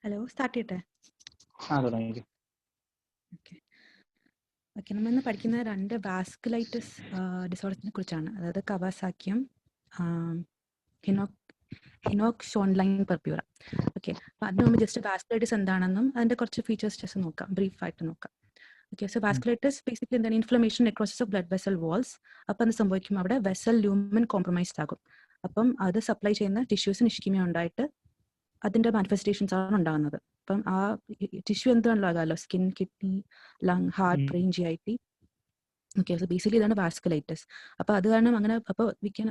Hello, start ചെയ്യട്ടെ? തുടങ്ങി. Okay, നമ്മളിന്ന് പഠിക്കുന്ന 2 വാസ്കുലൈറ്റിസ് ഡിസോർഡേഴ്സിനെ കുറിച്ചാണ്. അതായത് കവാസാക്കിയും ഹിനോക് ഷോൺലൈൻ പെർപ്യൂറ. ഓക്കെ, അപ്പോൾ അതിന് മുമ്പ് ജസ്റ്റ് വാസ്കുലൈറ്റിസ് എന്താണെന്നും അതിൻ്റെ കുറച്ച് ഫീച്ചേഴ്സ് ജസ്റ്റ് നോക്കാം, ബ്രീഫായിട്ട് നോക്കാം. ഓക്കെ, സോ വാസ്കുലൈറ്റിസ് ബേസിക്കലി എന്താണ്? Inflammation necrosis of blood vessel walls. അപ്പം അത് സംഭവിക്കും അവിടെ വെസൽ ലൂമൻ കോംപ്രമൈസ്ഡ് ആകും. അപ്പം അത് സപ്ലൈ ചെയ്യുന്ന ടിഷ്യൂസിന് ഇഷ്കിമിയ ഉണ്ടായിട്ട് അതിൻ്റെ മാനിഫെസ്റ്റേഷൻസ് ആണ് ഉണ്ടാകുന്നത്. അപ്പം ആ ടിഷ്യൂ എന്താണല്ലോ ആകാമല്ലോ, skin, kidney, lung, heart, brain, GIT. Okay, so basically ഇതാണ് വാസ്കുലൈറ്റിസ്. അപ്പോൾ അത് കാരണം അങ്ങനെ അപ്പോൾ we can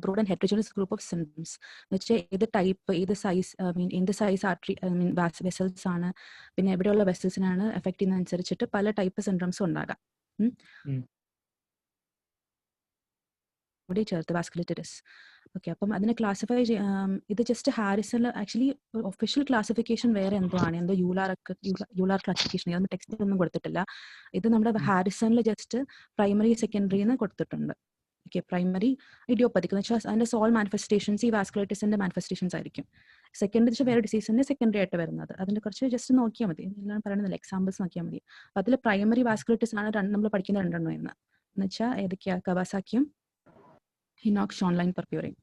broad and heterogeneous group of symptoms എന്ന് വെച്ചാൽ ഏത് ടൈപ്പ്, ഏത് സൈസ്, എന്ത് സൈസ് ആർട്ടറി, വെസൽസ് ആണ്, പിന്നെ എവിടെയുള്ള വെസൽസിനാണ് എഫക്ട് ചെയ്യുന്നതനുസരിച്ചിട്ട് പല ടൈപ്പ് സിംപ്റ്റംസും ഉണ്ടാകാം. ഇവിടെ ചേർത്ത് വാസ്കുലൈറ്റിസ്. ഓക്കെ, അപ്പം അതിനെ ക്ലാസിഫൈ ഇത് ജസ്റ്റ് ഹാരിസണിൽ ആക്ച്വലി ഒഫീഷ്യൽ ക്ലാസിഫിക്കേഷൻ വേറെ എന്തോ ആണ്, എന്തോ യൂലാർ ക്ലാസിഫിക്കേഷൻ, അതൊന്നും ടെക്സ്റ്റ് ഒന്നും കൊടുത്തിട്ടില്ല. ഇത് നമ്മുടെ ഹാരിസണിൽ ജസ്റ്റ് പ്രൈമറി സെക്കൻഡറി എന്ന് കൊടുത്തിട്ടുണ്ട്. ഓക്കെ, പ്രൈമറി ഇഡിയോപ്പതിക് എന്ന് വെച്ചാൽ അതിന്റെ സോൾ മാനിഫെസ്റ്റേഷൻസ് ഈ വാസ്കുലൈറ്റിസിന്റെ മാനിഫെസ്റ്റേഷൻസ് ആയിരിക്കും. സെക്കൻഡറി വെച്ചാൽ വേറെ ഡിസീസിന്റെ സെക്കൻഡറി ആയിട്ട് വരുന്നത്. അതിന്റെ കുറച്ച് ജസ്റ്റ് നോക്കിയാൽ മതി, എല്ലാം പറയുന്നില്ല, എക്സാമ്പിൾസ് നോക്കിയാൽ മതി. അപ്പം അതിൽ പ്രൈമറി വാസ്കുലൈറ്റിസ് ആണ് നമ്മൾ പഠിക്കുന്ന 2 എന്ന് വെച്ചാൽ ഏതൊക്കെയാ? കവാസാക്കിയും ഹിനോക് ഷോൺലൈൻ പെർപ്യൂറയും.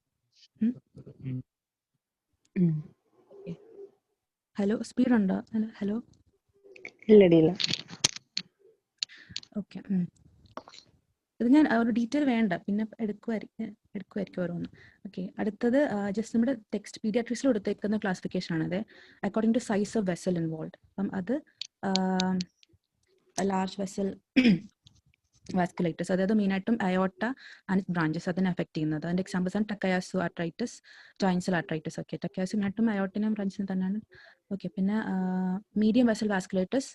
ഹലോ, സ്പീഡ് ഉണ്ടോ? ഹലോ, ഇല്ലടിയില്ല. ഓക്കെ, ഇത് ഞാൻ ഒരു ഡീറ്റെയിൽ വേണ്ട, പിന്നെ എടുക്കുമായിരിക്കും ഓരോന്ന്. ഓക്കെ, അടുത്തത് ജസ്റ്റ് നമ്മുടെ ടെക്സ്റ്റ് പീഡിയാട്രിക്സിൽ കൊടുത്തേക്കുന്ന ക്ലാസിഫിക്കേഷൻ ആണത് according to size of vessel involve. അപ്പം അത് ലാർജ് വെസൽ വാസ്കുലൈറ്റിസ്, അതായത് മെയിനായിട്ടും അയോട്ട ആൻഡ് ബ്രാഞ്ചസ് അതിനെ എഫക്ട് ചെയ്യുന്നത്. അതിൻ്റെ എക്സാമ്പിൾസ് ആണ് ടക്കയാസു ആർട്രൈറ്റിസ്, ടോയിൻസൽ ആർട്രൈറ്റിസ്. ഓക്കെ, ടക്കയാസു മെയിനായിട്ടും അയോട്ടിനും ബ്രാഞ്ചിനും തന്നെയാണ്. ഓക്കെ, പിന്നെ medium vessel vasculitis,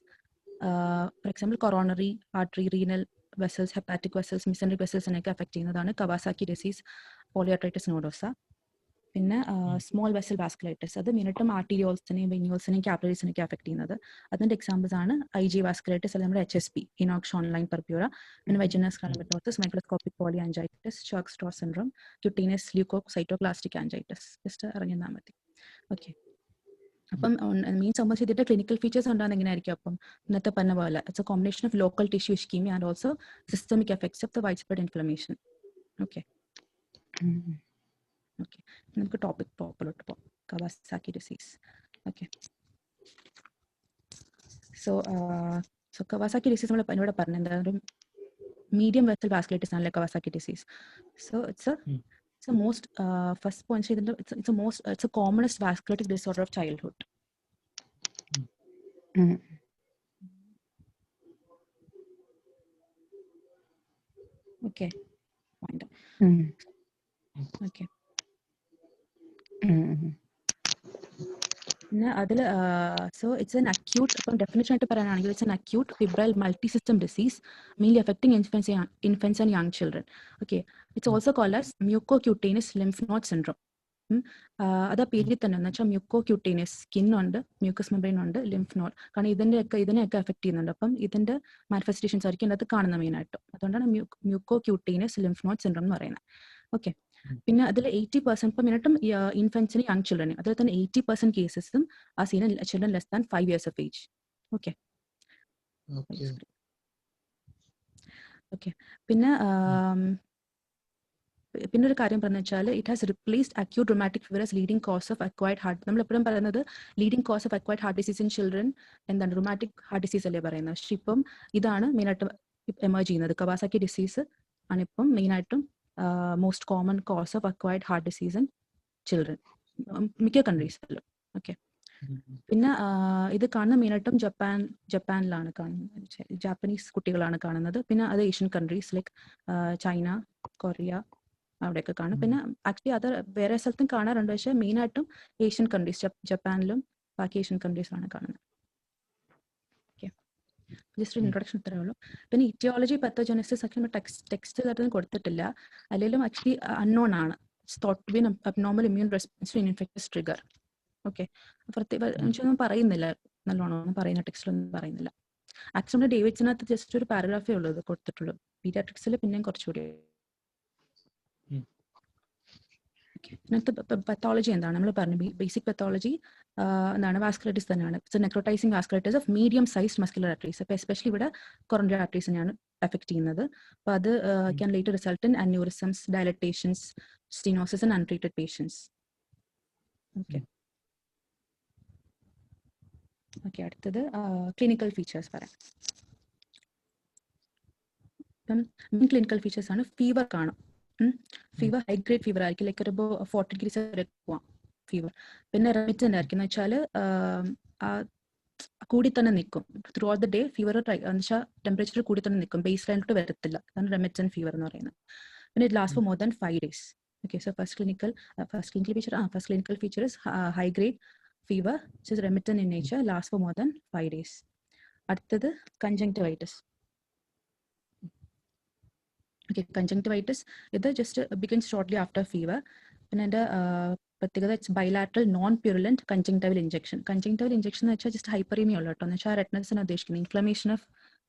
for example coronary artery, renal vessels, hepatic vessels, mesenteric വെസൽസിനെയൊക്കെ എഫക്ട് ചെയ്യുന്നതാണ് കവാസാക്കി ഡിസീസ്, പോളിയാർട്രൈറ്റിസ് നോഡോസ. പിന്നെ സ്മോൾ വെസൽ വാസ്കുലൈറ്റിസ്, അത് മെയിനായിട്ടും ആർട്ടീരിയോൾസിനെയും വെന്യൂൾസിനെയും കാപ്പിലറീസിനെയൊക്കെ എഫക്ട് ചെയ്യുന്നത്. അതിൻ്റെ എക്സാമ്പിൾസ് ആണ് IG വാസ്കുലൈറ്റിസ്, അത് നമ്മുടെ HSP, ഹിനോക് ഷോൺലൈൻ പെർപ്യൂറ. പിന്നെ Wegener's granulomatosis, microscopic poly angiitis, Churg Strauss syndrome, cutaneous leukocytoclastic angiitis. Just അറിഞ്ഞാൽ മതി. ഓക്കെ, അപ്പം മീൻ സംബന്ധിച്ച് ഇതിന്റെ ക്ലിനിക്കൽ ഫീച്ചേഴ്സ് ഉണ്ടാകുന്ന എങ്ങനെയായിരിക്കും? അപ്പം ഇന്നത്തെ പറഞ്ഞ പോലെ it's a combination of local tissue ischaemia and also systemic effects of the wide spread inflammation. Okay, okay, നമുക്ക് ടോപ്പിക് പ്രോപ്പറിലോട്ട് പോകാം. Kawasaki disease. Okay, so Kawasaki disease നമ്മൾ ഇവിടെ പറഞ്ഞത് എന്താ? ഒരു മീഡിയം വെസൽ വാസ്കുലൈറ്റിസ് ആണല്ലേ Kawasaki disease. So it's a most first point it's a commonest vasculitic disorder of childhood. Okay, fine. Okay. അതിൽ സോ ഇറ്റ്സ് എൻ അക്യൂട്ട്, അപ്പം definition ആയിട്ട് പറയാനാണെങ്കിൽ it's an acute febrile multi system disease mainly affecting infants and young children. Okay, it's also called as mucocutaneous lymph node syndrome. അത് ആ പേരിൽ തന്നെ എന്ന് വെച്ചാൽ മ്യൂക്കോക്യൂട്ടേനിയസ്, സ്കിൻ ഉണ്ട്, മ്യൂക്കസ് മെംബ്രെയിൻ ഉണ്ട്, ലിംഫ് നോഡ്, കാരണം ഇതിനെയൊക്കെ എഫക്ട് ചെയ്യുന്നുണ്ട്. അപ്പം ഇതിന്റെ മാനിഫെസ്റ്റേഷൻസ് ആയിരിക്കും അതിനകത്ത് കാണുന്നത് മെയിനായിട്ടും. അതുകൊണ്ടാണ് മ്യൂക്കോക്യൂട്ടേനിയസ് ലിംഫ് നോഡ് സിൻഡ്രോം എന്ന് പറയുന്നത്. ഓക്കെ, പിന്നെ അതിൽ 80% ഇപ്പം മെയിനായിട്ടും ഇൻഫൻസിന് യങ് ചിൽഡ്രനും, അതിൽ തന്നെ 80% കേസസും ആ seen children less than 5 years of age. Okay, okay, പിന്നെ ഒരു കാര്യം പറഞ്ഞു വെച്ചാൽ it has replaced acute rheumatic fever as leading cause of acquired heart. നമ്മൾ എപ്പോഴും പറയുന്നത് leading cause of acquired heart disease in children എന്താണ്? റൊമാറ്റിക് ഹാർട്ട് ഡിസീസ് അല്ലേ പറയുന്നത്. പക്ഷെ ഇപ്പം ഇതാണ് മെയിനായിട്ട് എമേർജ് ചെയ്യുന്നത്. കവാസാക്കി ഡിസീസ് ആണ് ഇപ്പം മെയിനായിട്ടും most common cause of acquired heart disease in children മിക്ക കൺട്രീസിലും. ഓക്കെ, പിന്നെ ഇത് കാണുന്ന മെയിനായിട്ടും ജപ്പാനിലാണ് കാണുന്നത്, ജാപ്പനീസ് കുട്ടികളാണ് കാണുന്നത്. പിന്നെ അത് Asian countries like China, Korea, അവിടെയൊക്കെ കാണും. പിന്നെ ആക്ച്വലി അത് വേറെ സ്ഥലത്തും കാണാറുണ്ട്, പക്ഷേ മെയിനായിട്ടും ഏഷ്യൻ കൺട്രീസ്, ജപ്പാനിലും ബാക്കി ഏഷ്യൻ കൺട്രീസിലാണ് കാണുന്നത്. ഓക്കെ, ജസ്റ്റ് ഇൻട്രൊഡക്ഷൻ ഇത്രയേ ഉള്ളൂ. പിന്നെ ഇറ്റിയോളജി, പത്തോജനസിസ് ഒക്കെ ടെക്സ്റ്റ് തരത്തിൽ കൊടുത്തിട്ടില്ല, അല്ലെങ്കിലും ആക്ച്വലി അൺനോൺ ആണ്. Thought to be abnormal immune response to infectious trigger. Okay, പ്രത്യേകിച്ചൊന്നും പറയുന്നില്ല, നല്ലോണം ഒന്നും പറയുന്ന ടെക്സ്റ്റിലൊന്നും പറയുന്നില്ല. ആക്ച്വലി ഡേവിഡ്സിനകത്ത് ജസ്റ്റ് ഒരു പാരഗ്രാഫേ ഉള്ളൂ ഇത് കൊടുത്തിട്ടുള്ളൂ. പീഡിയാട്രിക്സിൽ പിന്നെയും കുറച്ചുകൂടി. ഇതിനകത്ത് പത്തോളജി എന്താണ് നമ്മൾ പറഞ്ഞു, ബേസിക് പത്തോളജി എന്താണ് വാസ്കുലൈറ്റിസ് തന്നെയാണ്. It's necrotising vasculitis of medium size muscular arteries. അപ്പോൾ എസ്പെഷ്യലി ഇവിടെ കൊറോണറി ആർട്ടറീസിനെയാണ് എഫക്ട് ചെയ്യുന്നത്. അപ്പോൾ അത് can later result in aneurysms, dilatations, stenosis in untreated patients. Okay, അടുത്തത് ക്ലിനിക്കൽ ഫീച്ചേഴ്സ് പറയാം. ഇപ്പം മെയിൻ ക്ലിനിക്കൽ ഫീച്ചേഴ്സ് ആണ് ഫീവർ കാണും. ഫീവർ ഹൈ ഗ്രേഡ് ഫീവർ ആയിരിക്കും, ലൈക്ക് ഒരു 40 ഡിഗ്രീസ് വരെ പോവാം ഫീവർ. പിന്നെ റെമിറ്റൻ്റ് ആയിരിക്കും, എന്ന് വെച്ചാൽ കൂടി തന്നെ നിൽക്കും through out the day. Fever എന്ന് വെച്ചാൽ ടെമ്പറേച്ചർ കൂടി തന്നെ നിൽക്കും, ബേസ് ലൈനിലോട്ട് വരത്തില്ല. അതാണ് റെമിറ്റൻ്റ് ഫീവർ എന്ന് പറയുന്നത്. പിന്നെ it last four more than 5 days. Okay, so first clinical feature is high grade fever, which is remittent in nature, lasts for more than 5 days. അടുത്തത് conjunctivitis. Okay, conjunctivitis, ഇത് just begins shortly after fever. പിന്നെ എൻ്റെ പ്രത്യേകത it's bilateral non purulent conjunctival injection. Conjunctival injection എന്ന് വെച്ചാൽ just ഹൈപ്പറീമിയ ഉള്ളൂ കേട്ടോ, എന്ന് വെച്ചാൽ റെറ്റിനൽസിനെ ഉദ്ദേശിക്കുന്നത്, ഇൻഫ്ലമേഷൻ ഓഫ്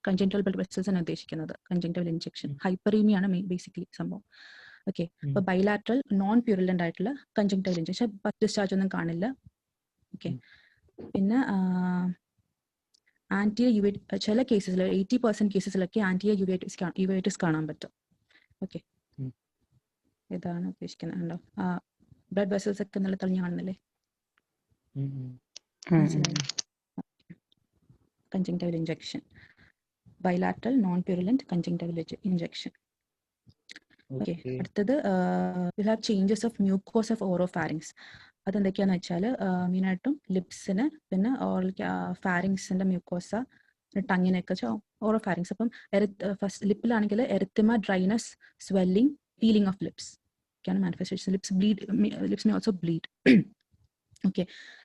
കൺജങ്ക്റ്റൈവൽ ബ്ലഡ് വെസൽസിനെ ഉദ്ദേശിക്കുന്നത് കൺജങ്ക്റ്റൈവൽ ഇഞ്ചക്ഷൻ. ഹൈപ്പറീമിയ ആണ് ബേസിക്കലി സംഭവം. ഓക്കെ, അപ്പോൾ ബൈലാറ്ററൽ നോൺ പ്യൂരുലന്റ് ആയിട്ടുള്ള കൺജങ്ക്റ്റൈവൽ ഇഞ്ചക്ഷൻ, ഡിസ്ചാർജ് ഒന്നും കാണില്ല. ഓക്കെ, പിന്നെ ആന്റിയ ചില കേസസിൽ 80% കേസസിലൊക്കെ ആന്റിയ യുവൈറ്റിസ് കാണാൻ പറ്റും. ഓക്കെ, ഇതാണ് ഉദ്ദേശിക്കുന്നത്. ഉണ്ടോ ബ്ലഡ് വെസൽസ് ഒക്കെ നല്ല തെളിഞ്ഞ് കാണുന്നില്ലേ? Conjunctival injection, bilateral non purulent conjunctival injection. Okay, അടുത്തത് will have changes of mucosa of oropharynx. അതെന്തൊക്കെയാന്ന് വെച്ചാൽ മെയിനായിട്ടും ലിപ്സിന്, പിന്നെ ഫാരിങ്സിന്റെ മ്യൂക്കോസ, ടങ്ങിനൊക്കെ ഓറോഫാരിങ്സ്. അപ്പം ഫസ്റ്റ് ലിപ്പിലാണെങ്കിൽ erythema, dryness, swelling, peeling of lips ഒക്കെയാണ് manifestation. Lips may also bleed. Okay,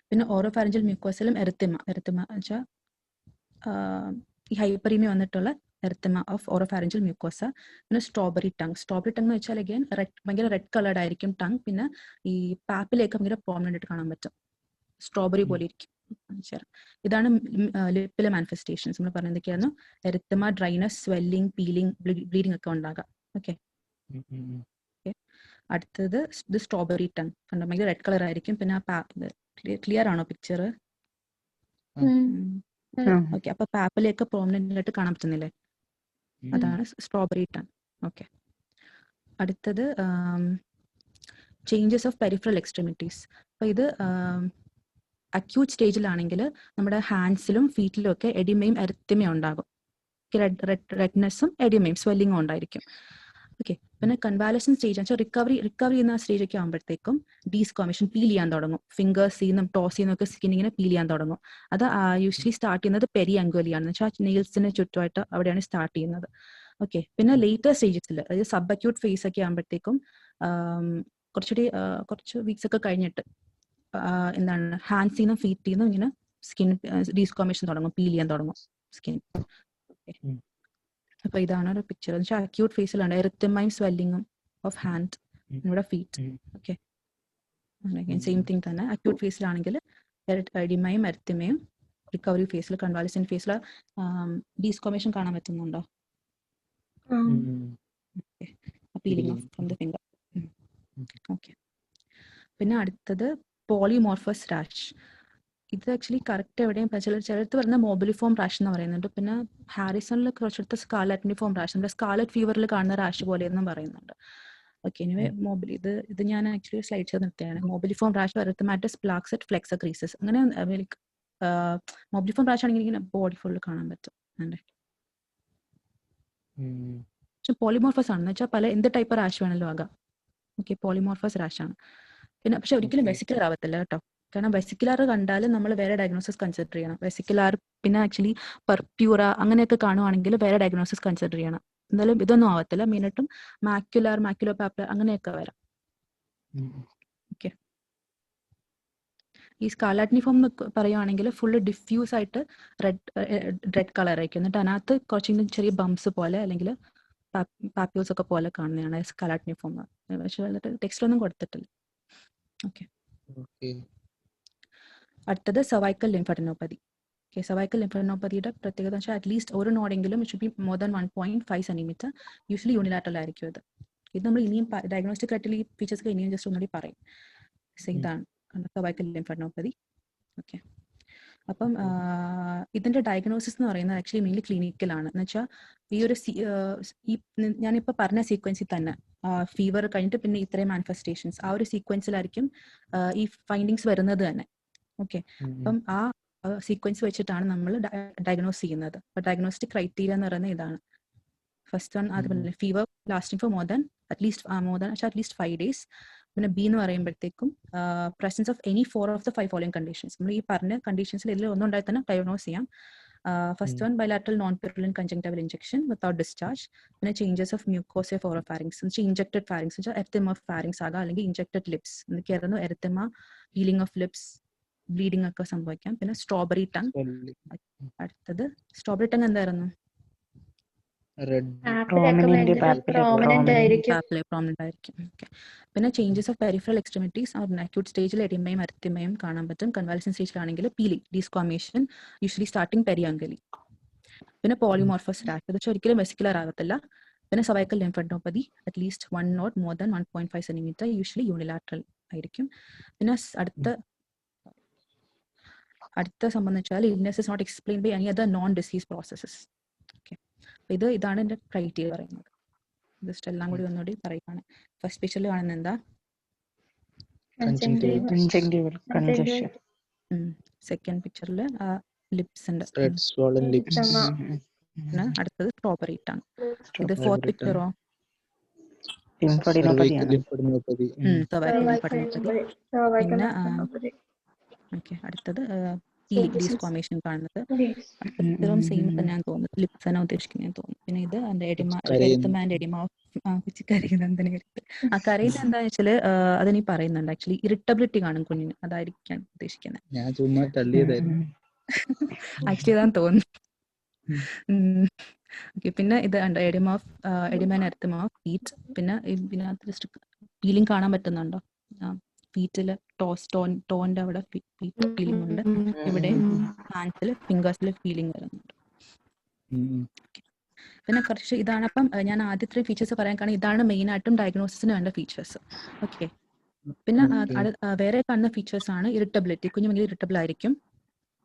പിന്നെ ഓറോഫാരിഞ്ചൽ മ്യൂക്കോസിലും എറിത്തിമ വെച്ചാൽ ഈ ഹൈപ്പറീമിയ വന്നിട്ടുള്ള എറിത്തിമ ഓഫ് ഓറോഫാരിഞ്ചൽ മ്യൂക്കോസ. പിന്നെ സ്ട്രോബെറി ടങ് എന്ന് വെച്ചാൽ അഗൈൻ ഭയങ്കര റെഡ് കളേർഡ് ആയിരിക്കും ടങ്. പിന്നെ ഈ പാപ്പിലേക്ക് ഭയങ്കര പ്രോമിനന്റ് ആയിട്ട് കാണാൻ പറ്റും, സ്ട്രോബെറി പോലെ ഇരിക്കും. ഇതാണ് ലിപ്പിലെ മാനിഫെസ്റ്റേഷൻസ്. നമ്മൾ പറഞ്ഞ എന്തൊക്കെയാണ്? എറിത്തിമ, ഡ്രൈനസ്, സ്വെല്ലിംഗ്, പീലിംഗ്, ബ്ലീഡിംഗ് ഒക്കെ ഉണ്ടാകാം. ഓക്കെ, അടുത്തത് ഇത് സ്ട്രോബെറി ടങ് കണ്ടോ, ഭയങ്കര റെഡ് കളർ ആയിരിക്കും. പിന്നെ ക്ലിയർ ആണോ പിക്ചർ? ഓക്കെ, അപ്പൊ പാപ്പിലേക്ക് പ്രോമിനന്റ് ആയിട്ട് കാണാൻ പറ്റുന്നില്ലേ? അതാണ് സ്ട്രോബെറി ടങ്. ഓക്കെ, അടുത്തത് ചേഞ്ചസ് ഓഫ് പെരിഫറൽ എക്സ്ട്രിമിറ്റീസ്. അപ്പൊ ഇത് അക്യൂട്ട് സ്റ്റേജിലാണെങ്കിൽ നമ്മുടെ ഹാൻഡ്സിലും ഫീറ്റിലും ഒക്കെ എഡിമയും എറിത്തിമയും ഉണ്ടാകും. റെഡ്നെസ്സും എഡിമയും സ്വെല്ലിങ്ങും ഉണ്ടായിരിക്കും. ഓക്കെ, പിന്നെ കൺവാലസൻ സ്റ്റേജ് എന്ന് വെച്ചാൽ റിക്കവറി ചെയ്യുന്ന സ്റ്റേജ് ഒക്കെ ആകുമ്പോഴത്തേക്കും ഡീസ്കോമിഷൻ പീൽ ചെയ്യാൻ തുടങ്ങും. ഫിംഗേഴ്സിന്നും ടോസിന്നും ഒക്കെ സ്കിൻ ഇങ്ങനെ പീൽ ചെയ്യാൻ തുടങ്ങും. അത് യൂഷ്വലി സ്റ്റാർട്ട് ചെയ്യുന്നത് പെരി അംഗുലിയാണ്, എന്ന് വെച്ചാൽ നെയിൽസിന് ചുറ്റുമായിട്ട് അവിടെയാണ് സ്റ്റാർട്ട് ചെയ്യുന്നത്. ഓക്കെ, പിന്നെ ലേറ്റർ സ്റ്റേജസിൽ, അതായത് സബ് അക്യൂട്ട് ഫേസ് ഒക്കെ ആകുമ്പോഴത്തേക്കും കുറച്ച് വീക്സ് ഒക്കെ കഴിഞ്ഞിട്ട് എന്താണ് ഹാൻഡ്സിന്നും ഫീറ്റിന്നും ഇങ്ങനെ സ്കിൻ ഡീസ്കോമിഷൻ തുടങ്ങും, പീൽ ചെയ്യാൻ തുടങ്ങും സ്കിൻ. അപ്പൊ ഇതാണ് ഒരു പിക്ചർ. എന്ന് വെച്ചാൽ അക്യൂട്ട് ഫേസിലാണ് എറിത്തിമയും സ്വെല്ലിങ്ങും ഓഫ് ഹാൻഡ്, ഇവിടെ ഫീറ്റ്. ഓക്കെ, സെയിം തിങ് തന്നെ. അക്യൂട്ട് ഫേസിലാണെങ്കിൽ എഡിമയും എറിത്തിമയും, റിക്കവറി ഫേസിൽ കൺവാലസന്റ് ഫേസിൽ ഡീസ്കോമിഷൻ കാണാൻ പറ്റുന്നുണ്ടോ? Peeling off from the finger. Okay, പിന്നെ അടുത്തത് പോളിമോർഫസ് റാഷ്. ഇത് ആക്ച്വലി കറക്റ്റ് എവിടെയും ചിലടത്ത് പറയുന്ന മോബിലിഫോം റാഷ് എന്ന് പറയുന്നുണ്ട്. പിന്നെ ഹാരിസണിൽ കുറച്ചെടുത്ത് സ്കാർലറ്റിനിഫോം റാഷ്, നമ്മുടെ സ്കാർലറ്റ് ഫീവറിൽ കാണുന്ന റാഷ് പോലെ എന്നും പറയുന്നുണ്ട്. ഓക്കെ, എനിവേ ഇത് ഞാൻ ആക്ച്വലി സ്ലൈഡ് ചെയ്ത് നിർത്തിയാണ്. Morbilliform rash erythematous plaques at flexor creases. അങ്ങനെ മോബിലിഫോം റാഷ് ആണെങ്കിൽ ഇങ്ങനെ ബോഡി ഫുള്ള് കാണാൻ പറ്റും. പക്ഷെ പോളിമോർഫസ് ആണെന്ന് വെച്ചാൽ എന്ത് ടൈപ്പ് റാഷ് വേണമെങ്കിലും ആകാം. ഓക്കെ, പോളിമോർഫസ് റാഷ് ആണ്. പിന്നെ പക്ഷെ ഒരിക്കലും വെസിക്കുലർ ആവത്തില്ല കേട്ടോ, കാരണം വെസിക്കുലർ കണ്ടാൽ നമ്മൾ വേറെ ഡയഗ്നോസിസ് കൺസിഡർ ചെയ്യണം. വെസിക്കുലർ പിന്നെ ആക്ച്വലി പർപ്യൂറ അങ്ങനെയൊക്കെ കാണുവാണെങ്കിൽ വേറെ ഡയഗ്നോസിസ് കൺസിഡർ ചെയ്യണം. എന്തായാലും ഇതൊന്നും ആവത്തില്ല. മെയിനായിട്ടും മാക്യുലോ പാപ്പുലർ അങ്ങനെയൊക്കെ വരാം. ഓക്കെ, ഈ സ്കാർലറ്റിനിഫോം പറയുവാണെങ്കിൽ ഫുള്ള് ഡിഫ്യൂസ് ആയിട്ട് റെഡ് കളർ ആയിരിക്കും. എന്നിട്ട് അതിനകത്ത് കുറച്ചും ചെറിയ ബംസ് പോലെ അല്ലെങ്കിൽ പാപ്യൂൾസ് ഒക്കെ പോലെ കാണുന്നതാണ് സ്കാർലറ്റിനിഫോം. പക്ഷെ ടെക്സ്റ്റിലൊന്നും കൊടുത്തിട്ടില്ല. ഓക്കെ, അടുത്തത് സർവൈക്കൽ ലിംഫാഡിനോപ്പതി. ഓക്കെ, സർവൈക്കൽ ലിംഫാഡിനോപ്പതിയുടെ പ്രത്യേകത വെച്ചാൽ അറ്റ്ലീസ്റ്റ് ഒരു നോഡെങ്കിലും it should be more than 1.5 cm. Usually unilateral ആയിരിക്കും ഇത്. ഇത് നമ്മൾ ഇനിയും ഡയഗ്നോസ്റ്റിക് ആയിട്ടുള്ള ഈ ഫീച്ചേഴ്സ് ഇനിയും ജസ്റ്റ് ഒന്നുകൂടി പറയും. ഇതാണ് സർവൈക്കൽ ലിംഫാഡിനോപ്പതി. ഓക്കെ, അപ്പം ഇതിന്റെ ഡയഗ്നോസിസ് എന്ന് പറയുന്നത് ആക്ച്വലി മെയിൻലി ക്ലിനിക്കലാണ്. എന്ന് വെച്ചാൽ ഈ ഒരു ഈ ഞാനിപ്പോൾ പറഞ്ഞ സീക്വൻസിൽ തന്നെ ഫീവർ കഴിഞ്ഞിട്ട് പിന്നെ ഇത്രയും മാനിഫെസ്റ്റേഷൻസ് ആ ഒരു സീക്വൻസിലായിരിക്കും ഈ ഫൈൻഡിങ്സ് വരുന്നത് തന്നെ. ഓക്കെ, അപ്പം ആ സീക്വൻസ് വെച്ചിട്ടാണ് നമ്മൾ ഡയഗ്നോസ് ചെയ്യുന്നത്. അപ്പോൾ ഡയഗ്നോസ്റ്റിക് ക്രൈറ്റീരിയ എന്ന് പറയുന്നത് ഇതാണ്. ഫസ്റ്റ് വൺ അതുപോലെ fever lasting for more than at least 5 days. പിന്നെ ബി എന്ന് പറയുമ്പോഴത്തേക്കും presence of any 4 of the 5 following conditions. നമ്മൾ ഈ പറഞ്ഞ കണ്ടീഷൻസിൽ ഇതിൽ ഒന്നുണ്ടായി തന്നെ ഡയഗ്നോസ് ചെയ്യാം. First one bilateral non purulent conjunctival injection without discharge. പിന്നെ changes of mucosa of oropharynx എന്ന് വെച്ചാൽ ഇഞ്ചക്റ്റഡ് ഫാരിങ്സ് എന്ന് വെച്ചാൽ എർത്തിമ ഓഫ് ഫാരിങ്സ് ആകാം, അല്ലെങ്കിൽ ഇഞ്ചക്റ്റഡ് ലിപ്സ് എന്നൊക്കെയായിരുന്നു. Erythema, healing of lips, bleeding ഒക്കെ സംഭവിക്കാം. പിന്നെ സ്ട്രോബെറി ടങ്. അടുത്തത് സ്ട്രോബെറി ടങ് എന്തായിരുന്നു? പ്രോമിനന്റ് ആയിരിക്കും. Okay. പിന്നെ changes of peripheral extremities acute സ്റ്റേജിൽ എഡിമയും അരിത്തിമയും കാണാൻ പറ്റും. കൺവാൽസൻ സ്റ്റേജിലാണെങ്കിൽ peeling, desquamation, usually starting periungually. പിന്നെ പോളിമോർഫസ് റാഷ്, അത് ഒരിക്കലും വെസിക്കുലർ ആകത്തില്ല. പിന്നെ സർവൈക്കൽ ലിംഫാഡിനോപ്പതി at least 1 or more than 1.5 centimeter, usually unilateral ആയിരിക്കും. പിന്നെ അടുത്ത സംബന്ധിച്ചാൽ illness is not explain by any other non disease processes. Okay, ഇതാണ് എൻ്റെ ക്രൈറ്റീരിയ പറയുന്നത്. ജസ്റ്റ് എല്ലാം കൂടി ഒന്നുകൂടി പറയുകയാണ്. ഫസ്റ്റ് പിക്ചറിൽ കാണുന്നത് എന്താ? സെക്കൻഡ് പിക്ചറിൽ ലിപ്സ് ഉണ്ട്. അടുത്തത് സ്ട്രോബെറി ടങ്. ഇത് ഫോർത്ത് പിക്ചറോ? പിന്നെ ഓക്കെ, അടുത്തത് ഡീസ്ക്വാമേഷൻ കാണുന്നത്. ഇത്രയും സെയിം തന്നെയാന്ന് തോന്നുന്നു. ലിപ്സ് ആണ് ഉദ്ദേശിക്കുന്നത് തോന്നുന്നു. പിന്നെ ഇത് എഡിമാൻഡ് എഡിമ കരയുന്നത്. ആ കരയിൽ എന്താണെന്ന് വെച്ചാല് അതിനി പറയുന്നുണ്ട്. ആക്ച്വലി ഇറിറ്റബിലിറ്റി കാണും കുഞ്ഞിന്, അതായിരിക്കാൻ ഉദ്ദേശിക്കുന്നത്. ആക്ച്വലി അതാന്ന് തോന്നുന്നു. ഓക്കെ, പിന്നെ ഇത് എഡിമാൻ എർത്തിമ ഓഫ് ഫീറ്റ്. പിന്നെ ഇതിനകത്ത് ജസ്റ്റ് ഫീലിംഗ് കാണാൻ പറ്റുന്നുണ്ടോ? ഫീറ്റില് ടോന്റെ അവിടെ ഫീലിംഗ് ഉണ്ട്. ഇവിടെ ഹാൻഡ്സില് ഫിംഗേഴ്സില് ഫീലിംഗ് വരുന്നുണ്ട്. പിന്നെ കുറച്ച് ഇതാണ്. അപ്പം ഞാൻ ആദ്യത്തെ ഫീച്ചേഴ്സ് പറയാൻ കാരണം ഇതാണ് മെയിൻ ആയിട്ടും ഡയഗ്നോസിസിന് വേണ്ട ഫീച്ചേഴ്സ്. ഓക്കെ, പിന്നെ വേറെ കാണുന്ന ഫീച്ചേഴ്സ് ആണ് ഇറിറ്റബിലിറ്റി. കുഞ്ഞു ഭയങ്കര ഇറിറ്റബിൾ ആയിരിക്കും,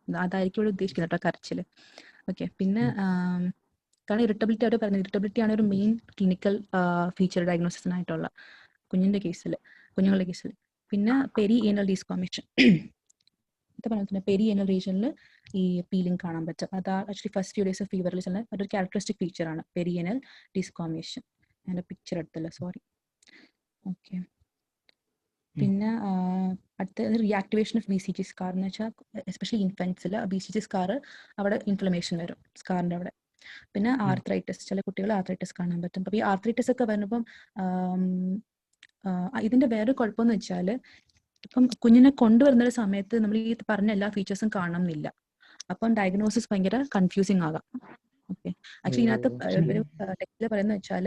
അതായിരിക്കും ഇവിടെ ഉദ്ദേശിക്കുന്നത് കേട്ടോ, കരച്ചില്. ഓക്കെ, പിന്നെ കാരണം ഇറിറ്റബിലിറ്റി അവർ പറയുന്നത് ഇറിറ്റബിലിറ്റി ആണ് ഒരു മെയിൻ ക്ലിനിക്കൽ ഫീച്ചർ ഡയഗ്നോസിസിനായിട്ടുള്ള കുഞ്ഞുങ്ങളുടെ കേസിൽ. പിന്നെ പെരി ഏനൽ ഡീസ്ക്വാമേഷൻ, ഇത് പറഞ്ഞിട്ടുണ്ട്. പെരി ഏനൽ റീജിയനിൽ ഈ പീലിംഗ് കാണാൻ പറ്റും. അത് actually first few days of ഫീവറിൽ അതൊരു ക്യാരക്ടറിസ്റ്റിക് ഫീച്ചറാണ് പെരി ഏനൽ ഡീസ്ക്വാമേഷൻ. അതിൻ്റെ പിക്ചർ എടുത്തല്ലോ, സോറി. ഓക്കെ, പിന്നെ അടുത്ത റിയാക്ടിവേഷൻ ഓഫ് BCG സ്കാർ എന്ന് വെച്ചാൽ എസ്പെഷ്യലി ഇൻഫൻസിൽ BCG സ്കാർ അവിടെ ഇൻഫ്ലമേഷൻ വരും സ്കാറിൻ്റെ അവിടെ. പിന്നെ ആർത്രൈറ്റിസ്, ചില കുട്ടികൾ ആർത്രൈറ്റിസ് കാണാൻ പറ്റും. അപ്പോൾ ഈ ആർത്രൈറ്റിസ് ഒക്കെ വരുമ്പം ഇതിന്റെ വേറെ കുഴപ്പമെന്ന് വെച്ചാൽ ഇപ്പം കുഞ്ഞിനെ കൊണ്ടുവരുന്ന ഒരു സമയത്ത് നമ്മൾ ഈ പറഞ്ഞ എല്ലാ ഫീച്ചേഴ്സും കാണുന്നില്ല. അപ്പം ഡയഗ്നോസിസ് ഭയങ്കര കൺഫ്യൂസിങ് ആകാം. ഓക്കെ, ആക്ച്വലി ഇതിനകത്ത് ടെക്സ്റ്റിൽ പറയുന്നത് വെച്ചാൽ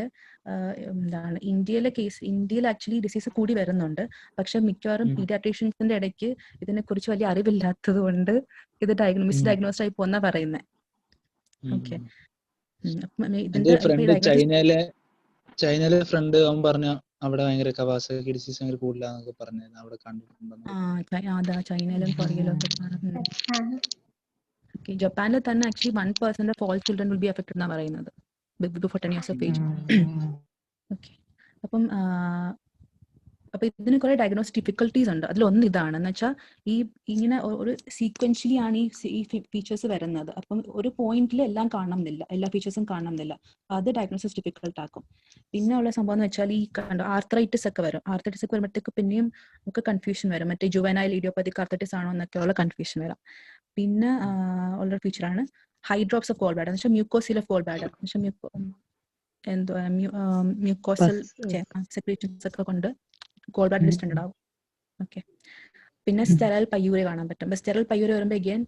എന്താണ്, ഇന്ത്യയിൽ ആക്ച്വലി ഡിസീസ് കൂടി വരുന്നുണ്ട്. പക്ഷെ മിക്കവാറും പീഡിയാട്രീഷ്യൻസിന്റെ ഇടയ്ക്ക് ഇതിനെക്കുറിച്ച് വലിയ അറിവില്ലാത്തത് കൊണ്ട് ഇത് മിസ്ഡയഗ്നോസ്ഡ് ആയി പോന്നാ പറയുന്നത്. ഓക്കെ, ചൈനയിലെ ഫ്രണ്ട് അവൻ പറഞ്ഞ അവിടെ ഭയങ്കര കവാസാക്കി ഡിസീസ് ഭയങ്കര കൂടുതലാന്നൊക്കെ പറഞ്ഞായിരുന്നു. അവിടെ കണ്ടിട്ടുണ്ടെന്ന്. ചൈനയിലും കൊറിയയിലും ഒക്കെ കാണുന്നുണ്ട്. ഓക്കെ, ജപ്പാനിൽ തന്നെ actually 1% of all children will be affected എന്നാണ് പറയുന്നത് before 10 years of age. Okay, അപ്പം ഇതിന് കുറെ ഡയഗ്നോസ് ഡിഫിക്കൽട്ടീസ് ഉണ്ട്. അതിലൊന്ന് ഇതാണ് എന്ന് വെച്ചാൽ ഇങ്ങനെ ഒരു സീക്വൻഷ്യലി ആണ് ഈ ഫീച്ചേഴ്സ് വരുന്നത്. അപ്പം ഒരു പോയിന്റിൽ എല്ലാം കാണുന്നില്ല, എല്ലാ ഫീച്ചേഴ്സും കാണുന്നില്ല. അത് ഡയഗ്നോസിസ് ഡിഫിക്കൽട്ട് ആക്കും. പിന്നെ ഉള്ള സംഭവം എന്ന് വെച്ചാൽ ഈ ആർത്രൈറ്റിസ് ഒക്കെ വരും. ആർത്രൈറ്റിസ് ഒക്കെ വരുമ്പോഴത്തേക്ക് പിന്നെയും ഒക്കെ കൺഫ്യൂഷൻ വരും. മറ്റേ ജുവനൈൽ ഇഡിയോപ്പതിക് ആർത്രൈറ്റിസ് ആണോ എന്നൊക്കെ ഉള്ള കൺഫ്യൂഷൻ വരാം. പിന്നെ ഉള്ളൊരു ഫീച്ചറാണ് ഹൈഡ്രോപ്സ് ഓഫ് ഗോൾ ബ്ലാഡർ എന്ന് വെച്ചാൽ മ്യൂക്കോസിൽ ഓഫ് ഗോൾ ബ്ലാഡർ എന്ന് വെച്ചാൽ മ്യൂക്കോസൽ സെക്രീഷൻസ് ഒക്കെ കൊണ്ട് ഗോൾ ബ്ലാഡർ ഡിസ്റ്റൻഡ് ആവും. ഓക്കെ, പിന്നെ സ്റ്റെറൈൽ പയ്യൂരി കാണാൻ പറ്റും. സ്റ്റെറൈൽ പയ്യൂരി വരുമ്പോൾ അഗൈൻ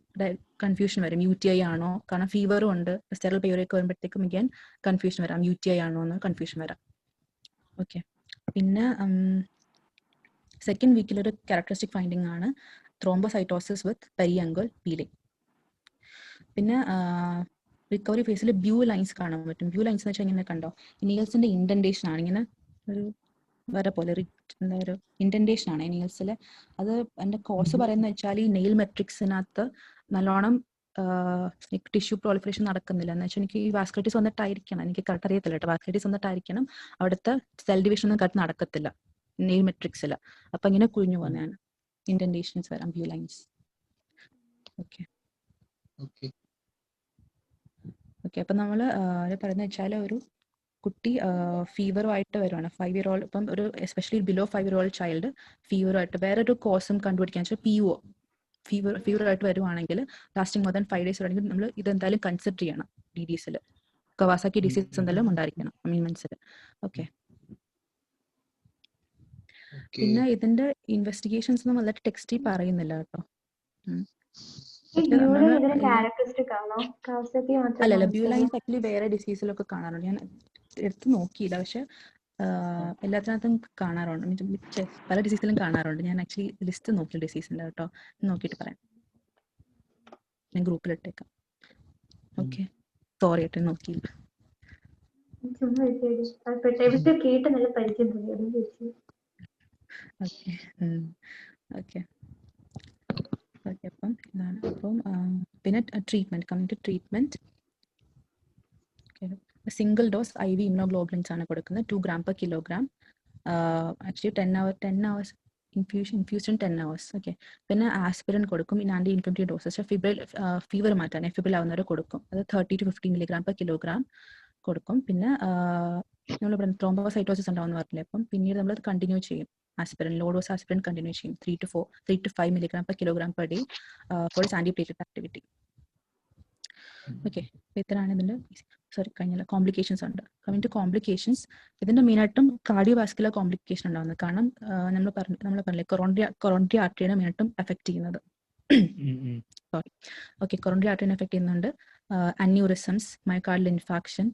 കൺഫ്യൂഷൻ വരും, UTI ആണോ, കാരണം ഫീവറും ഉണ്ട്. സ്റ്റെറൈൽ പയ്യൂരി ഒക്കെ വരുമ്പോഴത്തേക്കും അഗൈൻ കൺഫ്യൂഷൻ വരാം, UTI ആണോ എന്ന് കൺഫ്യൂഷൻ വരാം. ഓക്കെ, പിന്നെ സെക്കൻഡ് വീക്കിലൊരു ക്യാരക്ടറിസ്റ്റിക് ഫൈൻഡിങ് ആണ് ത്രോംബോസൈറ്റോസിസ് വിത്ത് പെരിയാങ്കൽ പീലിംഗ്. പിന്നെ റിക്കവറി ഫേസിൽ ബ്യൂ ലൈൻസ് കാണാൻ പറ്റും. ബ്യൂ ലൈൻസ് എന്ന് വെച്ചാൽ ഇങ്ങനെ കണ്ടോ, നീൽസിന്റെ ഇൻഡന്റേഷൻ ആണ്. ഇങ്ങനെ ഒരു വര പോലെ എന്താ ഒരു ഇൻഡന്റേഷൻ ആണ് നെയിൽസിൽ. അത് എൻ്റെ കോഴ്സ് പറയുന്നത് വെച്ചാൽ ഈ നെയിൽ മെട്രിക്സിനകത്ത് നല്ലോണം ടിഷ്യൂ പ്രോളിഫറേഷൻ നടക്കുന്നില്ല. എന്ന് വെച്ചാൽ എനിക്ക് ഈ വാസ്കുലൈറ്റിസ് വന്നിട്ടായിരിക്കണം, എനിക്ക് കറക്റ്റ് അറിയത്തില്ല കേട്ടോ, വാസ്കുലൈറ്റിസ് വന്നിട്ടായിരിക്കണം അവിടുത്തെ സെൽ ഡിവിഷൻ ഒന്നും കറക്റ്റ് നടക്കത്തില്ല നെയിൽ മെട്രിക്സിൽ. അപ്പൊ ഇങ്ങനെ കുഴിഞ്ഞു പോകുന്നതാണ് ഇൻഡന്റേഷൻസ് വരാം, വ്യൂ ലൈൻസ്. Okay okay. അപ്പൊ നമ്മൾ പറയുന്നത് വെച്ചാൽ ഒരു കുട്ടി ഫീവറുമായിട്ട് വരുവാണ്, 5 year old. ഇപ്പം ഒരു especially below 5 year old child ഫീവറുമായിട്ട് വേറൊരു കോസും കണ്ടുപിടിക്കാൻ വെച്ചാൽ PO ഫീവറുമായിട്ട് വരുവാണെങ്കിൽ ലാസ്റ്റിംഗ് മോർ ദാൻ 5 days ആണെങ്കിൽ നമ്മൾ ഇതെന്തായാലും കൺസിഡർ ചെയ്യണം. DDSൽ കവാസാക്കി ഡിസീസ് എന്തായാലും ഉണ്ടായിരിക്കണം മീൻസിൽ. ഓക്കെ. പിന്നെ ഇതിന്റെ ഇൻവെസ്റ്റിഗേഷൻസ് ഒന്നും വളരെ ടെക്സ്റ്റിൽ പറയുന്നില്ല കേട്ടോ. അല്ലല്ല, വ്യൂ ലൈൻസ് ആക്ച്വലി വേറെ ഡിസീസിലൊക്കെ കാണാറുണ്ട്. ഞാൻ എടുത്ത് നോക്കിയില്ല, പക്ഷെ എല്ലാത്തിനകത്തും കാണാറുണ്ട്, പല ഡിസീസിലും കാണാറുണ്ട്. ഞാൻ ആക്ച്വലി ലിസ്റ്റ് നോക്കി ഡിസീസിന്റെ കേട്ടോ, നോക്കിയിട്ട് പറയാം, ഞാൻ ഗ്രൂപ്പിലിട്ടേക്കാം. ഓക്കെ, സോറി കേട്ടോ നോക്കിയില്ല. ഓക്കെ. അപ്പം ഇതാണ്. അപ്പം പിന്നെ treatment, coming to treatment. Single dose IV immunoglobulins ആണ് കൊടുക്കുന്നത്, 2 gram per kilogram. Actually 10 hours infusion 10 hours. Okay. പിന്നെ ആസ്പിരിൻ കൊടുക്കും in anti inflammatory doses. Fever മാറ്റാൻ എഫിബ്രിൽ ആവുന്നവരെ കൊടുക്കും, അത് 30 to 50 milligram per kilogram കൊടുക്കും. പിന്നെ നമ്മൾ ത്രോംബോസൈറ്റോസിസ് ഉണ്ടാവുമെന്ന് പറഞ്ഞില്ലേ, അപ്പം പിന്നീട് നമ്മൾ കണ്ടിന്യൂ ചെയ്യും aspirin, low dose aspirin continue ചെയ്യും 3 to 5 milligram per kilogram per day for its antiplatelet activity. Okay. ഇത്രയാണ് ഇതിന്റെ കഴിഞ്ഞ കോംപ്ലിക്കേഷൻസ് ഉണ്ട്. കമ്മിങ് ടു കോംപ്ലിക്കേഷൻസ്, ഇതിന്റെ മെയിനായിട്ടും കാർഡിയോവാസ്കുലർ കോംപ്ലിക്കേഷൻ ഉണ്ടാകുന്നത്. കാരണം നമ്മൾ പറഞ്ഞില്ലേ കൊറോണറി ആർട്ടറിയാണ് മെയിനായിട്ടും എഫക്ട് ചെയ്യുന്നത്. സോറി. ഓക്കെ, കൊറോണറി ആർട്ടറിനെ എഫക്ട് ചെയ്യുന്നുണ്ട്. Aneurysms, myocardial infarction,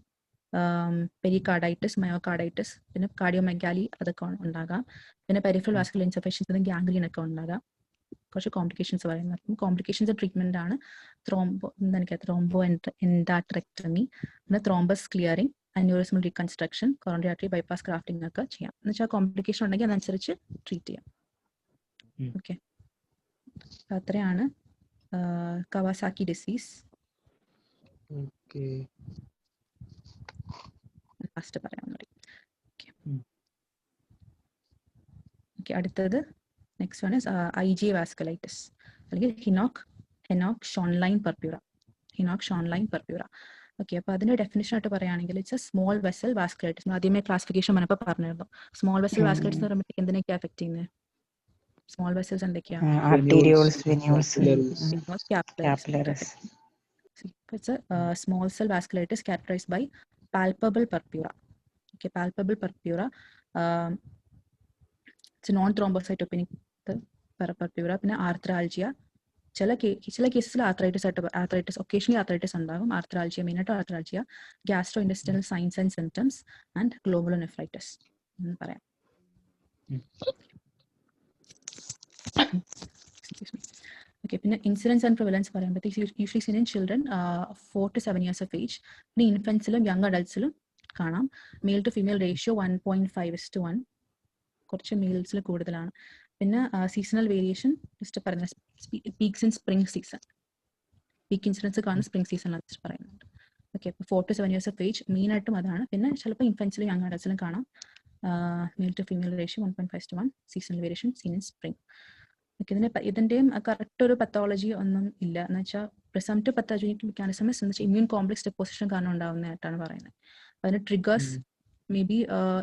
pericarditis, myocarditis, പിന്നെ കാർഡിയോമെഗാലി അതൊക്കെ ഉണ്ടാകാം. പിന്നെ പെരിഫറൽ വാസ്കുലർ ഇൻസഫിഷ്യൻസി, ഗാംഗ്ലിയൻ ഒക്കെ ഉണ്ടാകാം. കുറച്ച് കോംപ്ലിക്കേഷൻസ് പറയുന്നത്. കോംപ്ലിക്കേഷൻസ് ട്രീറ്റ്മെന്റ് ആണ് ത്രോംബോ എൻഡാട്രെക്ടമി, പിന്നെ thrombus clearing, aneurysmal reconstruction, coronary artery bypass grafting ഒക്കെ ചെയ്യാം. എന്ന് വെച്ചാൽ കോംപ്ലിക്കേഷൻ ഉണ്ടെങ്കിൽ അതനുസരിച്ച് ട്രീറ്റ് ചെയ്യാം. ഓക്കെ, അത്രയാണ് കവാസാക്കി ഡിസീസ്. ഫസ്റ്റ് പറയാൻ. ഓക്കെ, അടുത്തത് next one is IgA vasculitis അല്ലെങ്കിൽ ഹെനോക്ക് ഷോൺലൈൻ പർപ്യൂറ. ഓക്കെ, അപ്പോൾ അതിന്റെ ഡെഫിനിഷൻ ആയിട്ട് പറയുകയാണെങ്കിൽ it's A small vessel vasculitis. ആദ്യമേ ക്ലാസിഫിക്കേഷൻ പറഞ്ഞപ്പോൾ പറഞ്ഞിരുന്നു. സ്മോൾ വെസൽ വാസ്കുലൈറ്റിസ് എന്ന് പറയുമ്പോൾ എന്തിനൊക്കെയാണ് എഫക്ട് ചെയ്യുന്നത്? സ്മോൾ വെസൽസ് എന്തൊക്കെയാണ്? Arterioles, venules, capillaries. It's a small cell vasculitis characterized by palpable purpura. Okay, palpable purpura. It's non-thrombocytopenic purpura. പിന്നെ ആർത്രalgia. ചില കേസസിൽ ആർത്രൈറ്റിസ് ഒക്കേഷണലി ആർത്രൈറ്റിസ് ഉണ്ടാകും. ആർത്രalgia മെയിനായിട്ട് arthralgia, gastro intestinal signs and symptoms and glomerulonephritis എന്ന് പറയാം. Okay, പിന്നെ incidence and prevalence പറയുമ്പോഴത്തേക്ക് usually seen in children 4 to 7 years of age. പിന്നെ ഇൻഫൻസിലും young അഡൽട്സിലും കാണാം. മെയിൽ ടു ഫീമെയിൽ റേഷ്യോ 1.5:1, കുറച്ച് മെയിൽസിൽ കൂടുതലാണ്. പിന്നെ സീസണൽ വേരിയേഷൻ ജസ്റ്റ് പറഞ്ഞ peaks in spring season, peak incidence കാണുന്ന സ്പ്രിംഗ് സീസണിലാണ് പറയുന്നുണ്ട്. ഓക്കെ, അപ്പോൾ 4 to 7 years of age മെയിനായിട്ടും അതാണ്. പിന്നെ ചിലപ്പോൾ ഇൻഫൻസിലും യങ് അഡൽട്സിലും കാണാം. Male to female ratio 1.5:1, seasonal variation seen in spring. ഇതിന്റെയും കറക്റ്റ് ഒരു പത്തോളജി ഒന്നും ഇല്ല. എന്ന് വെച്ചാൽ പ്രിസംപ്റ്റീവ് പത്തോജനിക് മെക്കാനിസംസ് എന്ന് വെച്ചാൽ ഇമ്മ്യൂൺ കോംപ്ലക്സ് ഡെപ്പോസിഷൻ കാരണം ഉണ്ടാവുന്നതായിട്ടാണ് പറയുന്നത്. അതിന് triggers may be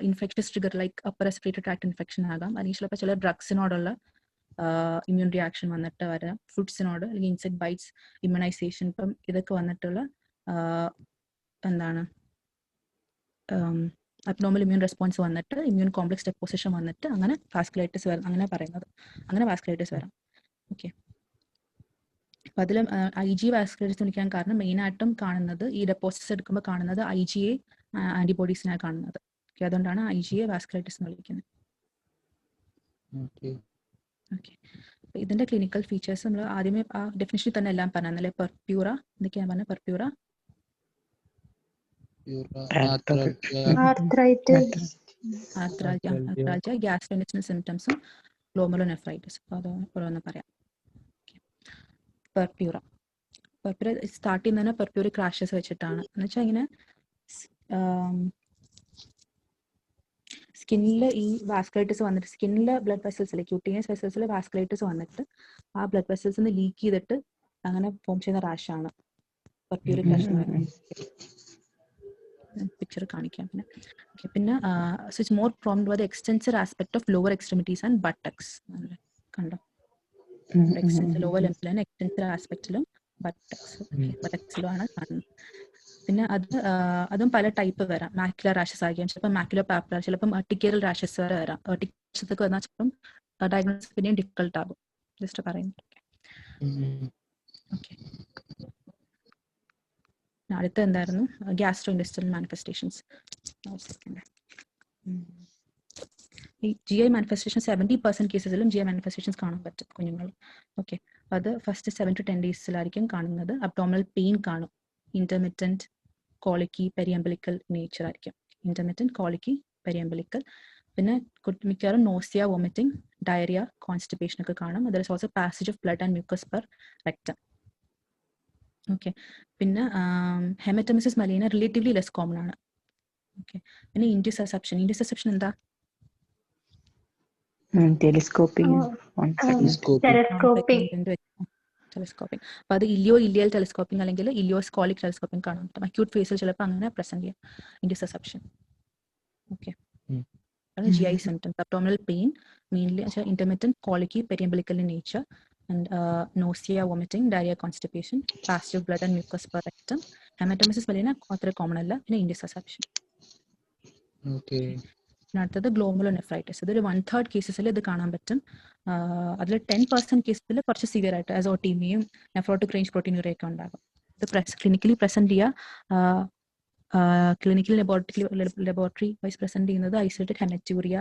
infectious trigger like upper respiratory tract infection ആകാം, അല്ലെങ്കിൽ ചിലപ്പോൾ ചില ഡ്രഗ്സിനോടുള്ള ഇമ്മ്യൂൺ റിയാക്ഷൻ വന്നിട്ട് വരാം, ഫുഡ്സിനോട് അല്ലെങ്കിൽ ഇൻസെക്ട് ബൈറ്റ്സ്, ഇമ്മ്യൂണൈസേഷൻ, ഇപ്പം ഇതൊക്കെ വന്നിട്ടുള്ള എന്താണ് അബ്നോർമൽ ഇമ്മ്യൂൺ റെസ്പോൺസ് വന്നിട്ട് ഇമ്മ്യൂൺ കോംപ്ലക്സ് ഡെപ്പോസിഷൻ വന്നിട്ട് അങ്ങനെ വാസ്കുലൈറ്റിസ് വരാം, അങ്ങനെ പറയുന്നത്. അങ്ങനെ വാസ്കുലൈറ്റിസ് വരാം. ഓക്കെ, അപ്പം അതിൽ IgA വാസ്കുലൈറ്റിസ് വിളിക്കാൻ കാരണം മെയിനായിട്ടും കാണുന്നത് ഈ ഡെപ്പോസിറ്റ്സ് എടുക്കുമ്പോൾ കാണുന്നത് IgA ആന്റിബോഡീസിനാണ് കാണുന്നത്. ഓക്കെ, അതുകൊണ്ടാണ് IgA വാസ്കുലൈറ്റിസ് എന്ന് വിളിക്കുന്നത്. ഓക്കെ, ഇതിന്റെ ക്ലിനിക്കൽ ഫീച്ചേഴ്സ് നമ്മൾ ആദ്യമേ ആ ഡെഫിനിഷനിൽ തന്നെ എല്ലാം പറഞ്ഞല്ലേ. പെർപ്യൂറ എന്തൊക്കെയാണ് പറഞ്ഞത്? Purpura arthritis, ആർത്രalgia gastrointestinal സിംറ്റംസും glomerulonephritis. അപ്പോൾ അത് ഓരോന്ന് പറയാം. പെർപ്യൂറ സ്റ്റാർട്ട് ചെയ്യുന്നതിന് പെർപ്യൂറിക് റാഷസ് വെച്ചിട്ടാണ്. എന്ന് വെച്ചാൽ ഇങ്ങനെ സ്കിന്നിൽ ഈ വാസ്കുലൈറ്റിസ് വന്നിട്ട് സ്കിന്നിലെ ബ്ലഡ് വെസൽസിൽ ക്യൂട്ടീനിയസ് വെസൽസിൽ വാസ്കുലൈറ്റിസ് വന്നിട്ട് ആ ബ്ലഡ് വെസൽസ് നിന്ന് ലീക്ക് ചെയ്തിട്ട് അങ്ങനെ ഫോം ചെയ്യുന്ന റാഷാണ് പെർപ്യൂറിക് റാഷ് എന്ന് പറയുന്നത്. പിക്ചർ കാണിക്കാം. പിന്നെ it's more prominent by the extensive aspect of lower extremities and buttocks. കണ്ടോ, ലോവർ ലെംസിലും എക്സ്റ്റെൻസീവ് ആസ്പെക്റ്റിലും ബട്ടക്സിലും ആണ് കാണുന്നത്. പിന്നെ അതും പല ടൈപ്പ് വരാം. മാക്യുലർ റാഷസ് ആയിരിക്കാം, ചിലപ്പോൾ മാക്യുലർ പാപ്പുലർ, ചിലപ്പം അർട്ടിക്കൽ റാഷസ് വരെ വരാം. അർട്ടിക്കൽ വന്നാൽ ചിലപ്പം ഡയഗ്നോസിസ് പിന്നെയും ഡിഫിക്കൽട്ട് ആകും. ജസ്റ്റ് പറയുന്നത്. ഓക്കെ, അടുത്ത എന്തായിരുന്നു? Gastro intestinal manifestations. ഈ GI മാനിഫെസ്റ്റേഷൻ 70% കേസസിലും GI മാനിഫെസ്റ്റേഷൻസ് കാണാൻ പറ്റും കുഞ്ഞുങ്ങൾ. ഓക്കെ, അത് ഫസ്റ്റ് 7 to 10 ഡേയ്സിലായിരിക്കും കാണുന്നത്. അബ്ഡോമിനൽ പെയിൻ കാണും. ഇന്റർമിറ്റന്റ് കോളിക്കി പെരിയംബിലിക്കൽ നേച്ചർ ആയിരിക്കും. ഇന്റർമിറ്റന്റ് കോളിക്കി പെരിയംബിലിക്കൽ. പിന്നെ മിക്കവാറും നോസിയ, വോമിറ്റിംഗ്, ഡയറിയ, കോൺസ്റ്റിപ്പേഷൻ ഒക്കെ കാണും. There is also passage of blood and mucus per rectum. Okay, പിന്നെ ഹെമറ്റമിസിസ് മലീന റിലേറ്റീവ്ലി ലെസ് കോമൺ ആണ്. ഓക്കെ, പിന്നെ ഇൻഡ്യൂസെപ്ഷൻ. ഇൻഡ്യൂസെപ്ഷൻ എന്താ? ടെലിസ്കോപ്പിംഗ്. ടെലിസ്കോപ്പിംഗ്. അപ്പൊ അത് ഇലിയൽ ടെലിസ്കോപ്പിംഗ് അല്ലെങ്കിൽ ഇലിയോസ്കോളിക് ടെലിസ്കോപ്പിംഗ് കാണാൻ പറ്റും. അക്യൂട്ട് ഫേസിൽ ചിലപ്പോൾ അങ്ങനെ പ്രസന്റ് ചെയ്യാം intussusception. Okay, GI symptoms. Abdominal pain, mainly intermittent colicky periumbilical in nature, and nausea, vomiting, diarrhea, constipation, passage of blood and mucus per rectum. Hematomesis malina അത്ര കോമൺ അല്ല. പിന്നെ ഇൻഡ്യൂസെപ്ഷൻ. അടുത്തത് ഗ്ലോമെറുലോനെഫ്രൈറ്റിസ്. ഇതൊരു 1/3 കേസസിൽ ഇത് കാണാൻ പറ്റും. അതിൽ 10% കേസസിൽ കുറച്ച് സിവിയർ ആയിട്ട് അസോട്ടീമിയയും നെഫ്രോട്ടിക് റേഞ്ച് പ്രോട്ടീനൂറിയൊക്കെ ഉണ്ടാകും. ഇത് ക്ലിനിക്കലി പ്രസന്റ് ചെയ്യുക. ക്ലിനിക്കൽ ലബോറട്ടറി വൈസ് പ്രസന്റ് ചെയ്യുന്നത് ഐസൊലേറ്റഡ് ഹെമറ്റൂറിയ,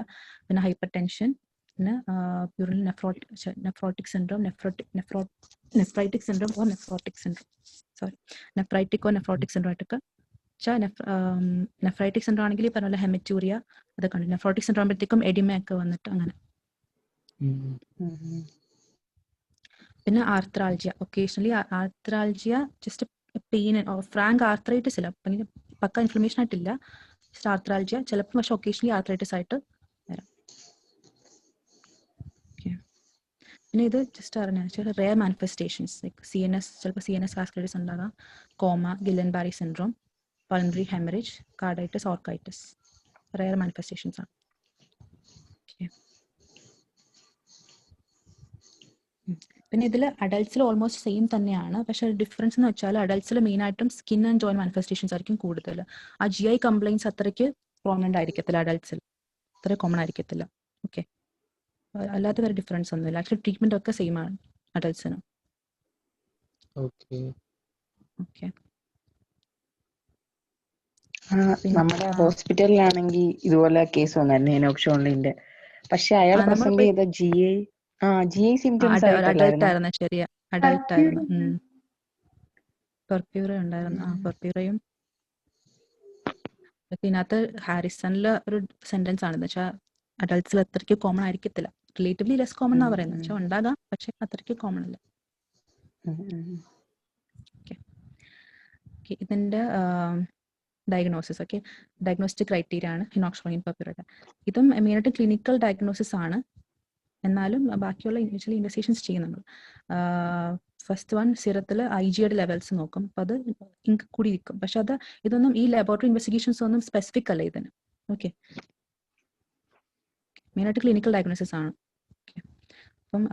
പിന്നെ ഹൈപ്പർ ടെൻഷൻ, പിന്നെ urinal nephrotic syndrome, nephritic syndrome or nephrotic syndrome, nephritic or nephrotic syndrome ആയിട്ടൊക്കെ. നെഫ്രൈറ്റിക് സിൻഡ്രോം ആണെങ്കിൽ ഈ പറഞ്ഞ ഹെമറ്റൂറിയ അതൊക്കെ ഉണ്ട്. നെഫ്രോട്ടിക് സിൻഡ്രോം ആകുമ്പോഴത്തേക്കും എഡിമയൊക്കെ വന്നിട്ട് അങ്ങനെ. പിന്നെ arthralgia. Occasionally arthralgia just pain, frank arthritis ഇല്ല, പക്ക ഇൻഫ്ലമേഷൻ ആയിട്ടില്ല. ആർത്രalgia ചിലപ്പോൾ പക്ഷെ ഒക്കേഷണലി ആർത്രൈറ്റിസ് ആയിട്ട് വരാം. പിന്നെ ഇത് ജസ്റ്റ് അറിഞ്ഞാൽ റെയർ മാനിഫെസ്റ്റേഷൻസ് ലൈക്ക് CNS, ചിലപ്പോൾ CNS വാസ്കുലൈറ്റിസ് ഉണ്ടാകാം, coma, Guillain Barre syndrome, pulmonary haemorrhage, carditis, orchitis. Rare manifestations ആണ്. പിന്നെ ഇതിൽ അഡൾട്ട്സിൽ ഓൾമോസ്റ്റ് സെയിം തന്നെയാണ്. പക്ഷേ ഡിഫറൻസ് എന്ന് വെച്ചാൽ അഡൾട്ട്സിൽ മെയിനായിട്ടും സ്കിൻ ആൻഡ് ജോയിന്റ് മാനിഫെസ്റ്റേഷൻസ് ആയിരിക്കും കൂടുതൽ. ആ GI കംപ്ലൈൻസ് അത്രയ്ക്ക് പ്രോമിനന്റ് ആയിരിക്കത്തില്ല അഡൾട്ട്സിൽ, അത്ര കോമൺ ആയിരിക്കത്തില്ല. ഓക്കെ, അല്ലാത്ത വേറെ ഡിഫറൻസ് ഒന്നുമില്ല. ആക്ച്വലി ട്രീറ്റ്മെന്റ് ഒക്കെ സെയിം ആണ് അഡൾട്ട്സിന്. ഓക്കെ, നമ്മുടെ ഹോസ്പിറ്റലിലാണെങ്കിൽ ഇതുപോലെ കേസ് വന്നായിരുന്നു എനോക്സ് ഓൺലൈൻ്റെ. പക്ഷെ അയാൾ പ്രസന്റ് ചെയ്ത GI സിംറ്റംസ് അഡൾട്ടായിരുന്നു. ശരിയാ, അഡൾട്ടായിരുന്നു. പെർപ്യൂറ ഉണ്ടായിരുന്നു. പെർപ്യൂറയും ഇതിനകത്ത് ഹാരിസണില് ഒരു സെന്റൻസ് ആണെന്ന് വെച്ചാൽ അഡൾട്ട്സിൽ അത്രയ്ക്ക് കോമൺ ആയിരിക്കത്തില്ല. റിലേറ്റീവ്ലി ലെസ് കോമൺ എന്നാ പറയുന്നത്. പക്ഷെ ഉണ്ടാകാം, പക്ഷെ അത്രയ്ക്ക് കോമൺ അല്ല. ഇതിന്റെ ഡയഗ്നോസിസ്. ഓക്കെ, ഡയഗ്നോസ്റ്റിക് ക്രൈറ്റീരിയ ആണ് ഹിനോക്സ് പെർപ്യൂറയുടെ. ഇതും മെയിനായിട്ട് ക്ലിനിക്കൽ ഡയഗ്നോസിസ് ആണ്. എന്നാലും ബാക്കിയുള്ള ഇനിഷ്യലി ഇൻവെസ്റ്റിഗേഷൻസ് ചെയ്യും നമ്മൾ. ഫസ്റ്റ് വൺ സിറത്തിൽ IgAയുടെ ലെവൽസ് നോക്കും. അപ്പം അത് കൂടി ഇരിക്കും. പക്ഷെ ഇതൊന്നും ഈ ലബോറട്ടറി ഇൻവെസ്റ്റിഗേഷൻസ് ഒന്നും സ്പെസിഫിക് അല്ല ഇതിന്. ഓക്കെ, മെയിനായിട്ട് ക്ലിനിക്കൽ ഡയഗ്നോസിസ് ആണ്. ഓക്കെ, അപ്പം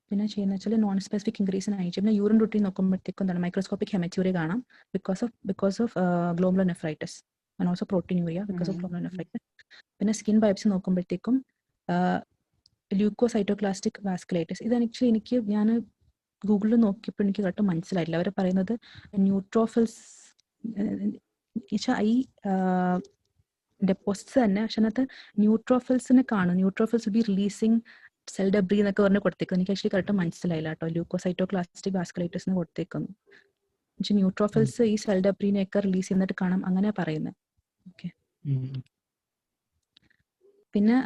പിന്നെ ചെയ്യുന്ന വെച്ചാൽ non specific increase in IgA. പിന്നെ യൂറിൻ റൂട്ടീൻ നോക്കുമ്പോഴത്തേക്കും എന്താണ് മൈക്രോസ്കോപ്പിക് ഹെമറ്റൂറിയ കാണാം because of glomerulonephritis and also proteinuria because of glomerulonephritis. പിന്നെ സ്കിൻ ബയോപ്സി നോക്കുമ്പോഴത്തേക്കും ല്യൂക്കോസൈറ്റോക്ലാസ്റ്റിക് വാസ്കുലൈറ്റിസ്. ഇത് ആക്ച്വലി ഞാൻ ഗൂഗിളിൽ നോക്കിയപ്പോൾ എനിക്ക് കേട്ടോ മനസ്സിലായില്ല. അവർ പറയുന്നത് ന്യൂട്രോഫിൽസ് ഈ ഡെപ്പോസിറ്റ്സ് തന്നെ, പക്ഷെ അതിനകത്ത് ന്യൂട്രോഫിൽസിനെ കാണും. Neutrophils B releasing cell debris എന്നൊക്കെ പറഞ്ഞ് കൊടുത്തേക്കുന്നു. എനിക്ക് ആക്ച്വലി കറക്റ്റ് മനസ്സിലായില്ല കേട്ടോ. ല്യൂക്കോസൈറ്റോക്ലാസ്റ്റിക് വാസ്കുലൈറ്റിസ് എന്ന് കൊടുത്തേക്കുന്നു. ന്യൂട്രോഫിൽസ് ഈ സെൽ ഡെബ്രീനെയൊക്കെ റിലീസ് ചെയ്യുന്നിട്ട് കാണാം, അങ്ങനെ പറയുന്നത്. ഓക്കെ, പിന്നെ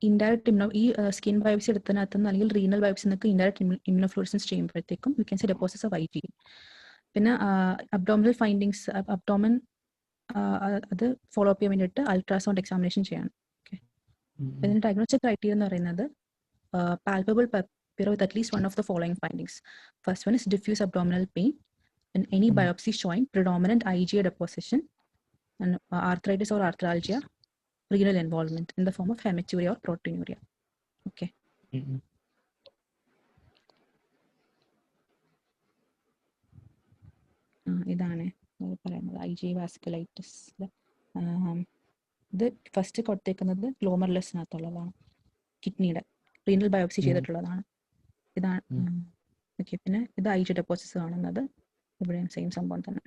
ഇൻഡയറക്റ്റ് ഈ സ്കിൻ ബയോപ്സി എടുത്തതിനകത്ത് നിന്ന് അല്ലെങ്കിൽ റീനൽ ബയോപ്സി എന്നൊക്കെ ഇൻഡയറക്റ്റ് ഇമ്യൂണോഫ്ലൂറസൻസ് ചെയ്യുമ്പോഴത്തേക്കും you can see deposits of IgE. പിന്നെ അബ്ഡോമിനൽ ഫൈൻഡിങ്സ് അബ്ഡോമൻ അത് ഫോളോ അപ്പ് ചെയ്യാൻ വേണ്ടിയിട്ട് അൾട്രാസൗണ്ട് എക്സാമിനേഷൻ ചെയ്യണം. ഓക്കെ, ഇതിന് ഡയഗ്നോസ്റ്റിക് ക്രൈറ്റീരിയ എന്ന് പറയുന്നത് palpable purpura with at least one of the following findings. First one is diffuse abdominal pain and any biopsy showing predominant IgA deposition and arthritis or arthralgia, renal involvement in the form of hematuria or proteinuria. Okay. ഇതാണ് പറയുന്നത് IgA vasculitis. ഇത് first കൊടുത്തേക്കുന്നത് ഗ്ലോമർലെസിനകത്തുള്ളതാണ്, കിഡ്നിയുടെ renal biopsy ചെയ്തിട്ടുള്ളതാണ്. ഇതാണ്. Okay, പിന്നെ ഇത് IgA deposits കാണുന്നത് ഇവിടെയും സെയിം സംഭവം തന്നെ.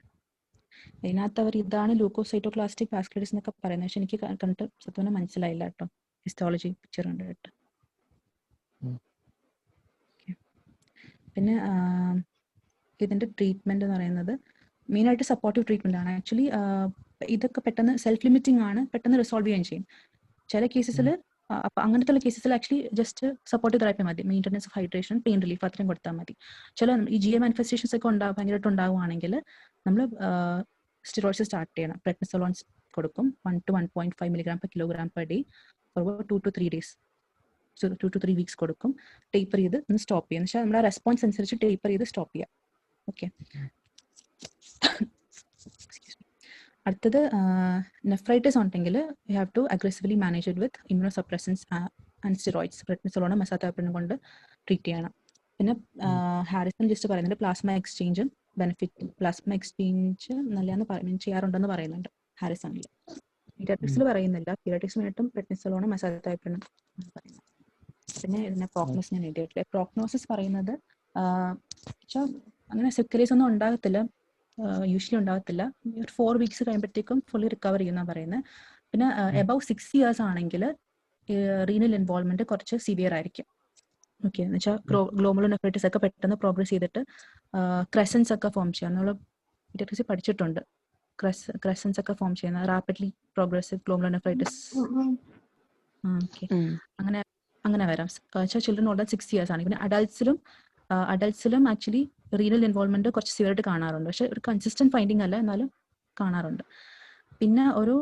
ഇതിനകത്ത് അവർ ഇതാണ് ലൂക്കോസൈറ്റോക്ലാസ്റ്റിക് വാസ്കുലൈറ്റിസ് എന്നൊക്കെ പറയുന്നത്. പക്ഷെ എനിക്ക് കണ്ടിട്ട് സത്യം മനസ്സിലായില്ല കേട്ടോ, ഹിസ്റ്റോളജി പിക്ചർ കണ്ടിട്ട്. പിന്നെ ഇതിന്റെ ട്രീറ്റ്മെന്റ് എന്ന് പറയുന്നത് മെയിനായിട്ട് സപ്പോർട്ടീവ് ട്രീറ്റ്മെന്റ് ആണ്. ആക്ച്വലി ഇതൊക്കെ പെട്ടെന്ന് സെൽഫ് ലിമിറ്റിംഗ് ആണ്, പെട്ടെന്ന് റിസോൾവ് ചെയ്യാൻ ചെയ്യും. ചില കേസസിൽ അപ്പൊ അങ്ങനത്തെ കേസസിൽ ആക്ച്വലി ജസ്റ്റ് സപ്പോർട്ടീവ് തെറാപ്പി മതി, maintenance of hydration, pain relief അത്രയും കൊടുത്താൽ മതി. ചില ഈ GA മാനിഫെസ്റ്റേഷൻസ് ഒക്കെ ഭയങ്കരമായിട്ട് ഉണ്ടാവുകയാണെങ്കിൽ നമ്മൾ സ്റ്റിറോയിഡ്സ് സ്റ്റാർട്ട് ചെയ്യണം. പ്രെഡ്നിസോലോൺ കൊടുക്കും 1 to 1.5 mg/kg/day for 2 to 3 days. 2 to 3 weeks കൊടുക്കും. ടേപ്പർ ചെയ്ത് ഒന്ന് സ്റ്റോപ്പ് ചെയ്യാം. പക്ഷേ നമ്മുടെ റെസ്പോൺസ് അനുസരിച്ച് ടേപ്പർ ചെയ്ത് സ്റ്റോപ്പ് ചെയ്യാം. ഓക്കെ, അടുത്തത് നെഫ്രൈറ്റിസ് ഉണ്ടെങ്കിൽ you have to aggressively manage it with immunosuppressants and steroids. പ്രെഡ്നിസോലോണും മെസാതാപ്രിനും കൊണ്ട് ട്രീറ്റ് ചെയ്യണം. പിന്നെ ഹാരിസൺ ലിസ്റ്റ് പറയുന്നത് പ്ലാസ്മ എക്സ്ചേഞ്ചും ബെനിഫിറ്റ് പ്ലാസ്മ എക്സ്ചേഞ്ച് നല്ലതെന്ന് ചെയ്യാറുണ്ടെന്ന് പറയുന്നുണ്ട് ഹാരിസണിൽ. പീഡിയാട്രിക്സിൽ പറയുന്നില്ല. പീഡിയാട്രിക്സിനായിട്ടും പ്രെഡ്നിസോലോണും മെസാതാപ്രിനും പറയുന്നത്. പിന്നെ ഇതിന്റെ പ്രോഗ്നോസിസ് ഞാൻ എഴുതിയിട്ടില്ല. പ്രോഗ്നോസിസ് പറയുന്നത് അങ്ങനെ സിക്കലീസ് ഒന്നും ഉണ്ടാകത്തില്ല, യൂഷ്വലി ഉണ്ടാകത്തില്ല. ഒരു 4 weeks കഴിയുമ്പോഴത്തേക്കും ഫുള്ളി റിക്കവർ ചെയ്യുന്ന പറയുന്നത്. പിന്നെ എബവ് 6 years ആണെങ്കിൽ റീനൽ ഇൻവോൾവ്മെന്റ് കുറച്ച് സിവിയർ ആയിരിക്കും. ഓക്കെ, എന്ന് വെച്ചാൽ ഗ്ലോമറുലോനെഫ്രൈറ്റിസ് ഒക്കെ പെട്ടെന്ന് പ്രോഗ്രസ് ചെയ്തിട്ട് ക്രെസൻസ് ഒക്കെ ഫോം ചെയ്യാം. നമ്മൾ പീഡിയാട്രിക്സിൽ പഠിച്ചിട്ടുണ്ട്, ക്രെസൻസ് ഒക്കെ ഫോം ചെയ്യുന്ന റാപ്പിഡ്ലി പ്രോഗ്രസീവ് ഗ്ലോമറുലോനെഫ്രൈറ്റിസ്. ഓക്കെ, അങ്ങനെ വരാം. ചിൽഡ്രൻ ഓൾറെഡി 6 years ആണ്. പിന്നെ അഡൽട്സിലും ആക്ച്വലി റീനൽ ഇൻവോൾവ്മെന്റ് കുറച്ച് സിവിയറായിട്ട് കാണാറുണ്ട്. പക്ഷെ ഒരു കൺസിസ്റ്റന്റ് ഫൈൻഡിങ് അല്ല, എന്നാലും കാണാറുണ്ട്. പിന്നെ ഒരു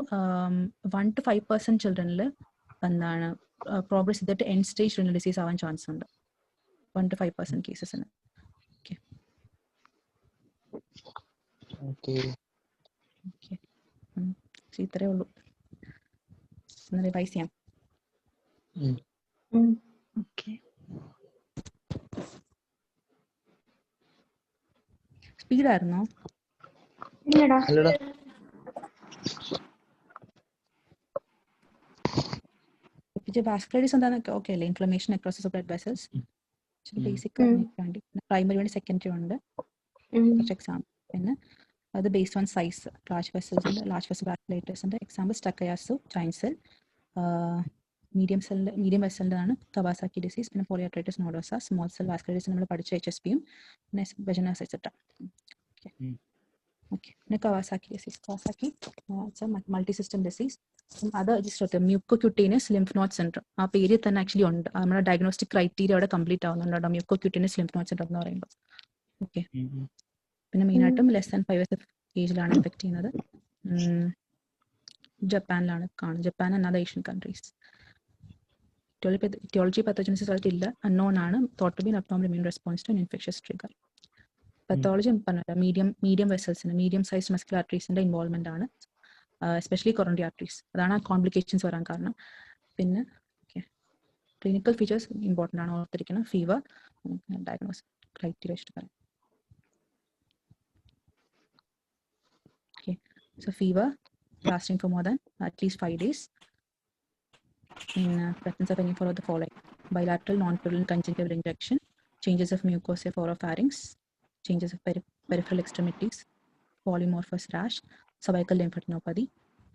1 to 5% ചിൽഡ്രനിൽ എന്താണ് പ്രോഗ്രസ് ചെയ്തിട്ട് എൻഡ് സ്റ്റേജ് റീനൽ ഡിസീസ് ആവാൻ ചാൻസ് ഉണ്ട്. 1 to 5% കേസസിന്. ഓക്കെ, ഇത്രേ ഉള്ളൂ. റിവൈസ് ചെയ്യാം. സ്പീഡായിരുന്നോ? വാസ്കുലൈറ്റിസ് എന്താണെന്നൊക്കെ ഓക്കെ അല്ലേ? Inflammation across blood vessels, basic primary ഉണ്ട്, സെക്കൻഡറി ഉണ്ട്, കുറച്ച് എക്സാമ്പിൾ. പിന്നെ അത് based on size. Large vessels ഉണ്ട്, ലാർജ് വെസൽ വാസ്കുലൈറ്റിസ് ഉണ്ട്. Example Takayasu, giant cell. Medium വെസലിൻ്റെ ആണ് കവാസാക്കി ഡിസീസ്. പിന്നെ polyarteritis nodosa. Small cell vasculitis നമ്മൾ പഠിച്ച HSPയും പിന്നെ വെജനസ് എക്സെട്ര. ഓക്കെ, പിന്നെ Kawasaki disease. Kawasaki multi system disease. അത് just mucocutaneous lymph node syndrome. ആ പേരിൽ തന്നെ ആക്ച്വലി ഉണ്ട്. നമ്മുടെ ഡയഗ്നോസ്റ്റിക് ക്രൈറ്റീരിയ അവിടെ കംപ്ലീറ്റ് ആവുന്നുണ്ടോ, മ്യൂക്കോക്യൂട്ടേനിയസ് ലിംഫ് നോഡ് സിൻഡ്രോം എന്ന് പറയുമ്പോൾ. ഓക്കെ, പിന്നെ മെയിനായിട്ടും ലെസ് ദാൻ 5 years ഏജിലാണ് എഫക്ട് ചെയ്യുന്നത്. ജപ്പാനിലാണ് കാണുന്നത്. Japan and other Asian countries. etiology pathogenesis ആയിട്ടില്ല, അൺനോൺ ആണ്. Thought to be abnormal immune response to an infectious trigger. Pathology പറഞ്ഞില്ല, മീഡിയം വെസൽസിന്, മീഡിയം സൈസ് മസ്കുലർ ആർട്ടറീസിന്റെ ഇൻവോൾവ്മെന്റ് ആണ്, എസ്പെഷ്യലി കൊറോണറി ആർട്ടറീസ്. അതാണ് കോംപ്ലിക്കേഷൻസ് വരാൻ കാരണം. പിന്നെ ക്ലിനിക്കൽ ഫീച്ചേഴ്സ് ഇമ്പോർട്ടൻ്റ് ആണ്, ഓർത്തിരിക്കണം. ഫീവർ, ഡയഗ്നോസ് ക്രൈറ്റീരിയ വെച്ചിട്ട് പറയാം. Okay, so fever lasting for more than at least 5 days. In presence of any of the following: bilateral non-purulent conjunctival injection, changes of mucosa of oropharynx, changes of peripheral extremities, polymorphous rash, cervical lymphadenopathy.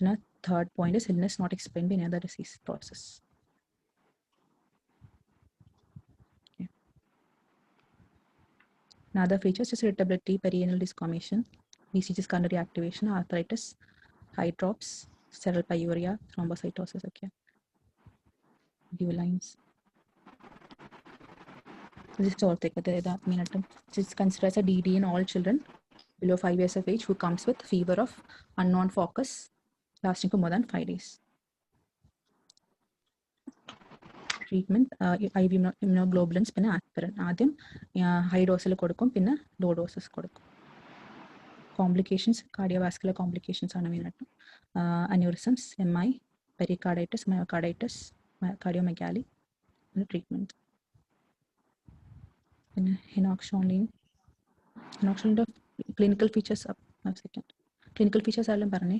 And a third point is illness not explained by any other disease process. Okay. Another features is irritability, perianal discommission, BCG secondary activation, arthritis, eye drops, sterile pyuria, thrombocytosis ഒക്കെ. ഡ്യൂ lines. This is ഓർത്തേക്കട്ടെ. മെയിനായിട്ടും it's considered as a DD in all children below 5 years of age who comes with fever of unknown focus lasting for more than 5 days. Treatment IV immunoglobulins പിന്നെ aspirin. ആദ്യം high ഡോസിൽ കൊടുക്കും, പിന്നെ low doses കൊടുക്കും. Complications cardiovascular complications ആണ് മെയിനായിട്ടും. Aneurysms, MI, pericarditis, myocarditis, cardiomegaly. Treatment പിന്നെ ഹിനോക്സോളിൻ്റെ clinical features. Second clinical features ആയാലും പറഞ്ഞേ.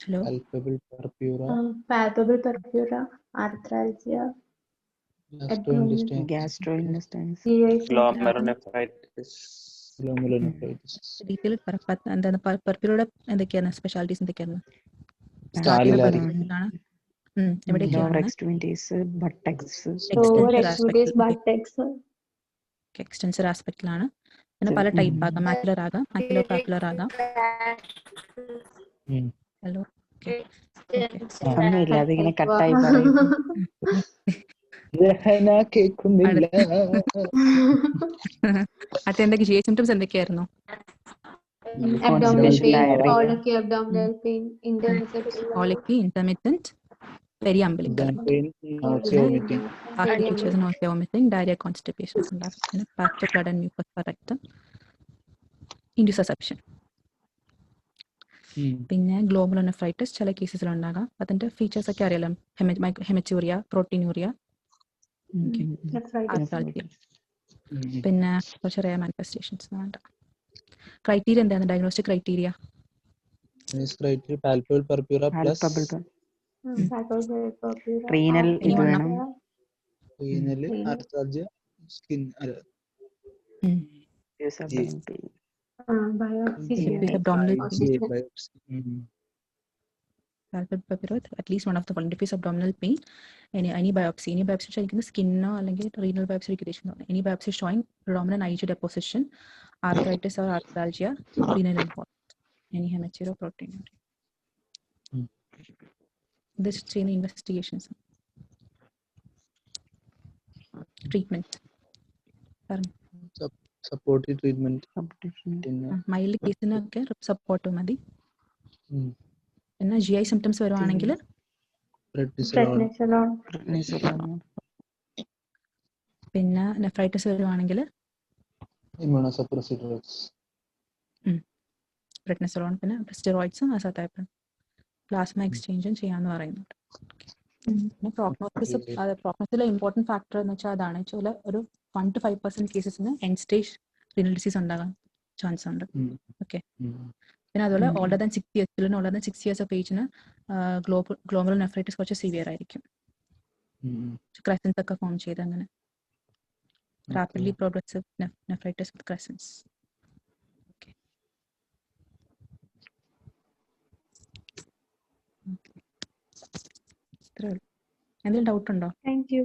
Hello. palpable purpura, palpable purpura, arthralgia, gastrointestinal, glomerulonephritis. Detail എന്താണ് പർപ്പിലൂടെ എന്തൊക്കെയാണ് സ്പെഷ്യാലിറ്റീസ് എന്തൊക്കെയാണ്? lower extremities, buttocks, lower extremities, buttocks. Extensor ആസ്പെക്റ്റിലാണ്. പിന്നെ പല ടൈപ്പ് ആകാം. മാക്കുലർ ആകാം, മാക്കുലോപാക്കുലർ ആകാം. ഹലോ. ഒന്നുമില്ല, അതിങ്ങനെ കട്ടായി പറയും. അതെന്തൊക്കെ GI സിംറ്റംസ് എന്തൊക്കെയായിരുന്നു? Abdominal pain, diarrhea. colicky abdominal pain, intermittent, periumbilical. nausea, vomiting, diarrhea, constipation, പിന്നെ patch of blood and mucus for rectum, intussusception. പിന്നെ ഗ്ലോമറുലോനെഫ്രൈറ്റിസ് ചില കേസസിൽ ഉണ്ടാകാം. അതിന്റെ ഫീച്ചേഴ്സ് ഒക്കെ അറിയാലോ. ഹെമച്യൂറിയ, പ്രോട്ടീനൂറിയ, പിന്നെ കുറച്ച് റെയർ മാനിഫെസ്റ്റേഷൻസ് വേണ്ട. ക്രൈറ്റീരിയ എന്താണ്? Diagnostic criteria palpable purpura plus renal ഇത് വേണം. renal, arthralgia, skin abdominal pain. biopsy. Palpable purpura with at least one of the following: diffuse abdominal pain, any biopsy ശരിക്കും സ്കിന്നോ അല്ലെങ്കിൽ റീനൽ ബയോപ്സി ഉദ്ദേശിക്കുന്നു. Any biopsy showing predominant IgG deposition, arthritis or arthralgia, renal involvement, any hematuria or proteinuria. This is investigations. Treatment. Supportive treatment. Mild കേസിനൊക്കെ support മതി. പിന്നെ GI symptoms വരുവാണെങ്കിൽ പിന്നെ nephritis വരുവാണെങ്കിൽ immunosuppressive drugs. പ്രെഡ്നിസോളോൺ, പിന്നെ സ്റ്റെറോയിഡ്സും അസാധാരണ പ്ലാസ്മ എക്സ്ചേഞ്ചും ചെയ്യാന്ന് പറയുന്നുണ്ട്. പിന്നെ പ്രോഗ്നോസിസിലെ ഇമ്പോർട്ടൻറ്റ് ഫാക്ടർ എന്ന് വെച്ചാൽ അതാണ്. ചില ഒരു 1 to 5% കേസസിന് എൻഡ് സ്റ്റേജ് റിനൽ ഡിസീസ് ഉണ്ടാകാൻ ചാൻസ് ഉണ്ട്. ഓക്കെ. പിന്നെ അതുപോലെ ഓൾഡർ ദാൻ 6 years, ചിലന് ഓൾഡർ ദാൻ 6 years ഓഫ് ഏജിന് ഗ്ലോമറുലോനെഫ്രൈറ്റിസ് കുറച്ച് സിവിയർ ആയിരിക്കും. ക്രസൻസ് ഒക്കെ ഫോം ചെയ്ത് അങ്ങനെ rapidly progressive nephritis with crescents. Okay. എന്തെങ്കിലും ഡൗട്ട് ഉണ്ടോ? Thank you.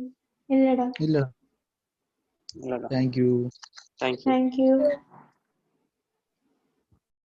ഇല്ലടാ. ഇല്ല. Thank you. Thank you. Thank you.